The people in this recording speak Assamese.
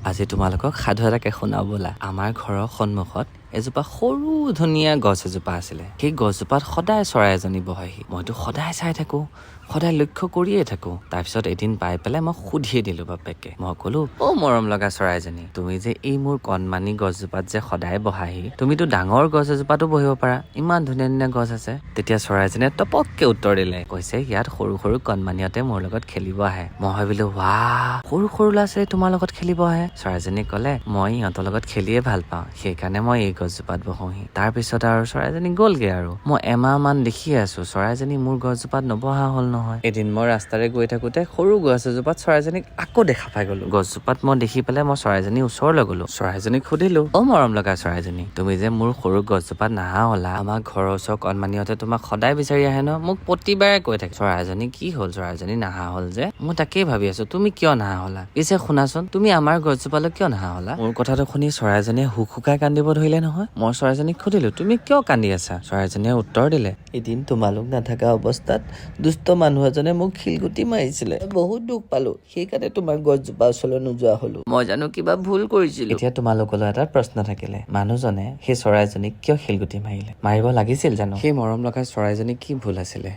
আজি তোমালোকক সাধু এটাকে শুনাও ব'লা। আমাৰ ঘৰৰ সন্মুখত এজোপা সৰু ধুনীয়া গছ এজোপা আছিলে। সেই গছজোপাত সদায় চৰাই এজনী বহেহি। মইতো সদায় চাই থাকো, সদায় লক্ষ্য কৰিয়ে থাকো। তাৰপিছত এদিন পাই পেলাই মই সুধিয়ে দিলো বাপেকে। মই কলো, অ মৰম লগা চৰাইজনী, তুমি যে এই মোৰ কণমানি গছজোপাত যে সদায় বহাহি, তুমিতো ডাঙৰ গছ এজোপাতো বহিব পাৰা, ইমান ধুনীয়া ধুনীয়া গছ আছে। তেতিয়া চৰাইজনীয়ে টপককে উত্তৰ দিলে, কৈছে ইয়াত সৰু সৰু কণমানিহঁতে মোৰ লগত খেলিব আহে। মই ভাবিলো, ৱাহ, সৰু সৰু ল'ৰা ছোৱালী তোমাৰ লগত খেলিব আহে। চৰাইজনী কলে, মই ইহঁতৰ লগত খেলিয়ে ভাল পাওঁ, সেইকাৰণে মই এই গছজোপাত বহোহি। তাৰ পিছত আৰু চৰাইজনী গ'লগে আৰু। মই এমাহ মান দেখি আছো চৰাইজনী মোৰ গছজোপাত নবহা হ'ল নহয়। এদিন মই ৰাস্তাৰে গৈ থাকোতে সৰু গছ এজোপাত চৰাইজনীক আকৌ দেখা পাই গলো। গছজোপাত মই দেখি পেলাই মই চৰাইজনীৰ ওচৰলৈ গলো। চৰাইজনীক সুধিলো, অ মৰম লগা চৰাইজনী, তুমি যে মোৰ সৰু গছজোপাত নাহা হলা, আমাৰ ঘৰৰ ওচৰৰ কণমানিহঁতে তোমাক সদায় বিচাৰি আহে ন, মোক প্ৰতিবাৰে কৈ থাকে। চৰাইজনী কি হ'ল, চৰাইজনী নাহা হ'ল যে, মই তাকেই ভাবি আছো তুমি কিয় নাহা হলা। পিছে শুনাচোন, তুমি আমাৰ গছজোপালৈ কিয় নাহা হলা? মোৰ কথাটো শুনি চৰাইজনীয়ে হুকহুকাই কান্দিব ধৰিলে নহয়। মই চৰাইজনীক সুধিলো, তুমি কিয় কান্দি আছা? চৰাইজনীয়ে উত্তৰ দিলে, এদিন তোমালোক নাথাকা অৱস্থাত দুষ্ট মানুহ এজনে মোক শিলগুটি মাৰিছিলে, বহুত দুখ পালো, সেইকাৰণে তোমাৰ গছজোপা ওচৰলৈ নোযোৱা হলো। মই জানো কিবা ভুল কৰিছিলো। এতিয়া তোমালোকলৈ এটা প্ৰশ্ন থাকিলে, মানুহজনে সেই চৰাইজনীক কিয় শিলগুটি মাৰিলে? মাৰিব লাগিছিল জানো? সেই মৰম লগা চৰাইজনী কি ভুল আছিলে?